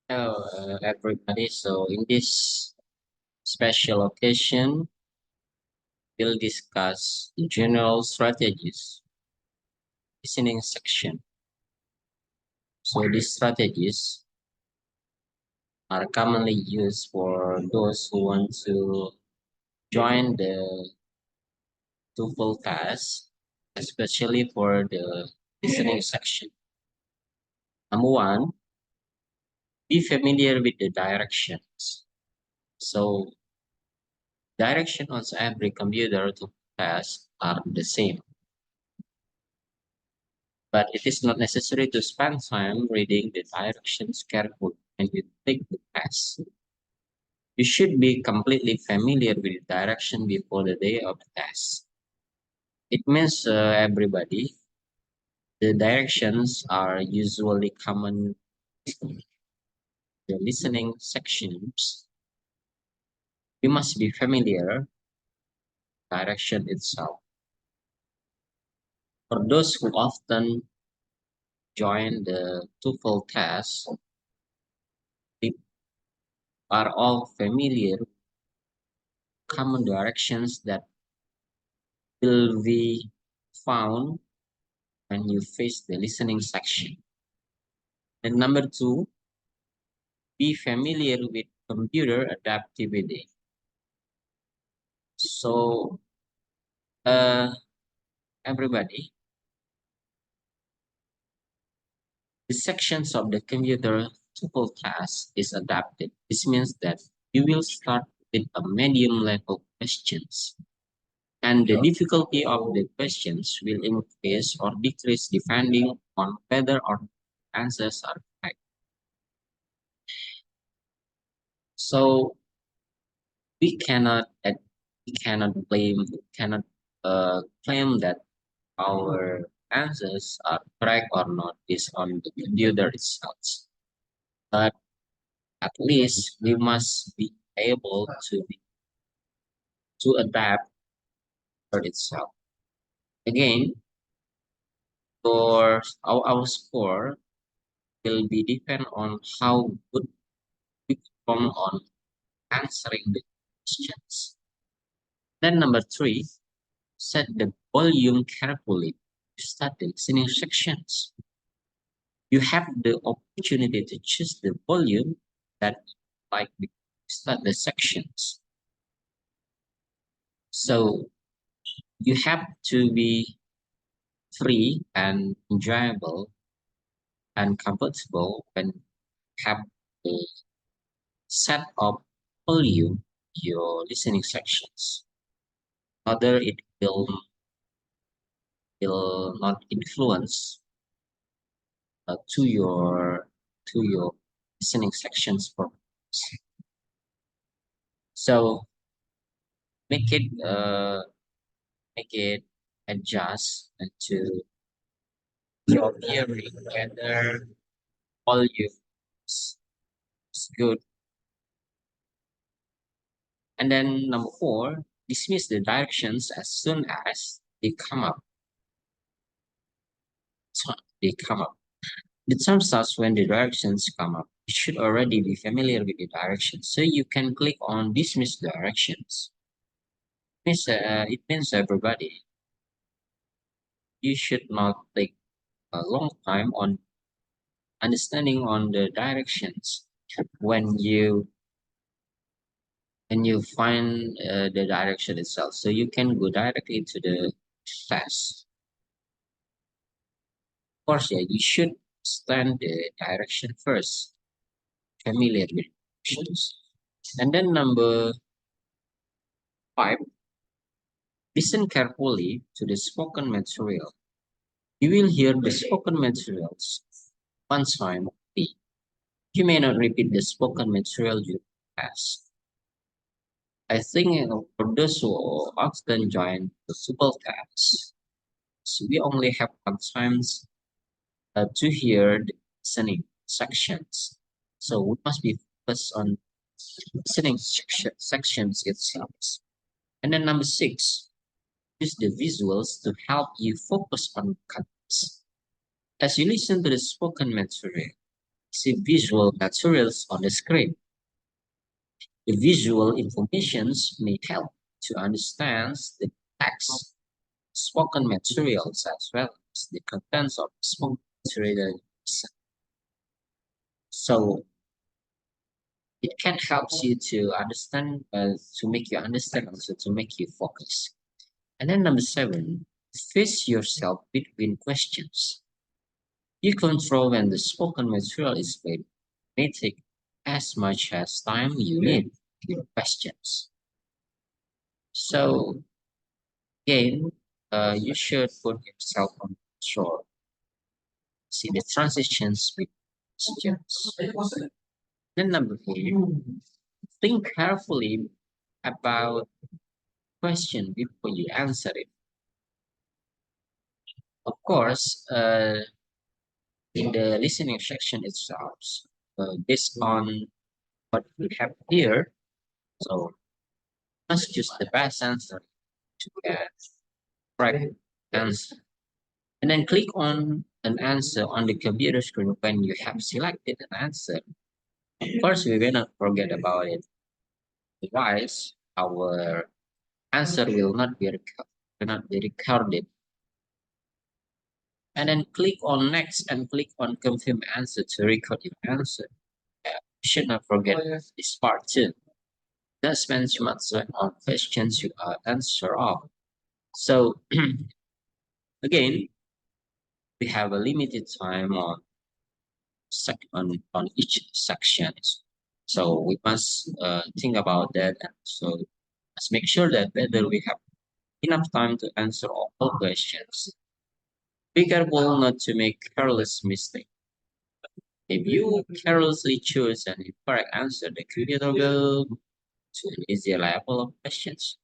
Hello, everybody. So, in this special occasion, we'll discuss general strategies listening section. So, these strategies are commonly used for those who want to join the TOEFL class, especially for the listening section. Number one, be familiar with the directions. So, direction on every computer to class are the same. But it is not necessary to spend time reading the directions carefully when you take the test. You should be completely familiar with the direction before the day of the test. It means everybody. The directions are usually common in the listening sections. You must be familiar with the direction itself. For those who often join the TOEFL test, they are all familiar with common directions that will be found when you face the listening section. And number two, be familiar with computer adaptivity. So, uh, everybody, the sections of the computer tuple class is adapted. This means that you will start with a medium level questions. And the difficulty of the questions will increase or decrease depending on whether or answers are correct. So we cannot claim that our answers are correct or not based on the computer itself. But at least we must be able to adapt for itself. Again, for our score will be depend on how good we perform on answering the questions. Then number three, set the volume carefully to start the listening sections. You have the opportunity to choose the volume that you like to start the sections. So you have to be free and enjoyable and comfortable when you have a set of volume your listening sections. Other it will not influence to your listening sections performance. So make it uh, make it adjust to your hearing whether volume is good. And then number four, dismiss the directions as soon as they come up. So they come up. The term starts when the directions come up. You should already be familiar with the directions, so you can click on dismiss directions. It means everybody. You should not take a long time on understanding on the directions when you find the direction itself. So you can go directly to the test. Of course, yeah, you should understand the direction first, familiar with directions. And then number five, listen carefully to the spoken material. You will hear the spoken materials one time only. You may not repeat the spoken material you pass. I think for those who often join the super class, so we only have one times to hear the listening sections. So we must be focused on listening sections itself. And then number six, use the visuals to help you focus on context. As you listen to the spoken material, see visual materials on the screen. The visual informations may help to understand the text, spoken materials, as well as the contents of the spoken material. So it can help you to understand, to make you understand, also to make you focus. And then number 7, face yourself between questions. You control when the spoken material is played. May take as much as time you need with questions. So again, you should put yourself on control. See the transitions with questions. Then number 8, think carefully about question before you answer it. Of course, in the listening section itself, based on what we have here, so must choose the best answer to get correct answer. And then click on an answer on the computer screen when you have selected an answer. Of course, we will not forget about it. Otherwise, our answer will not be recorded. And then click on next and click on confirm answer to record your answer. You should not forget this part too. That spends much time on questions you answer of. So again, we have a limited time on each section. So we must think about that. And so let's make sure that whether we have enough time to answer all questions. Be careful not to make careless mistake. If you carelessly choose an incorrect answer, the computer will to an easier level of questions.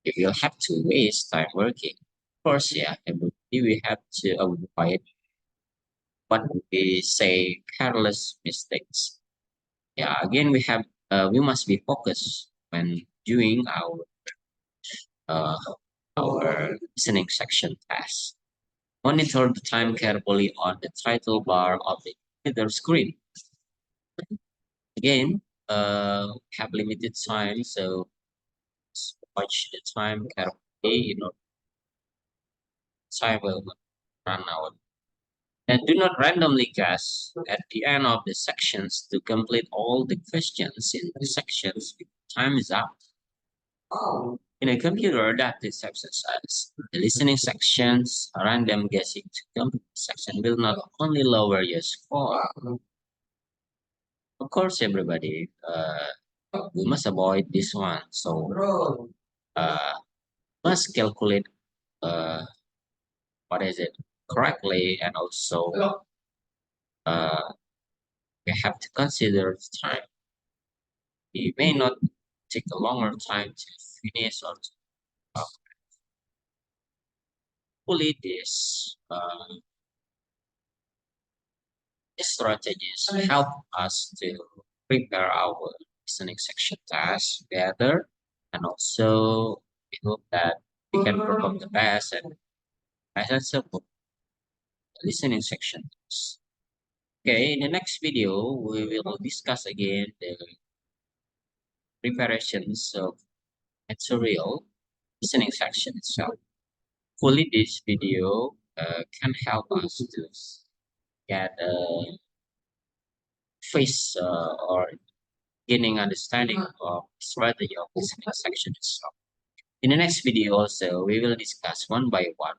If you have to waste time working, of course, yeah, we have to avoid what we say careless mistakes. Yeah, again, we must be focused when doing uh, our listening section task. Monitor the time carefully on the title bar of the computer screen. Again, have limited time, so watch the time carefully. Time will not run out. And do not randomly guess at the end of the sections to complete all the questions in the sections. Time is up. In a computer adaptive exercise, the listening sections, random guessing to complete section will not only lower your score. Of course, everybody, we must avoid this one. So, must calculate what is it correctly, and also uh, we have to consider the time. It may not take a longer time to finish or to fully these strategies help us to prepare our listening section tasks better, and also we hope that we can perform the best and best answer for the listening section tasks. Okay, in the next video, we will discuss again the preparations of material listening section itself. Hopefully, this video can help us to get a face or gaining understanding of strategy of listening section itself. In the next video also, we will discuss one by one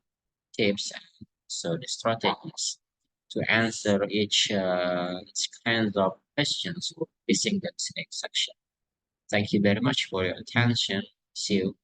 tips and so the strategies to answer each kind of questions using the listening section. Thank you very much for your attention. See you.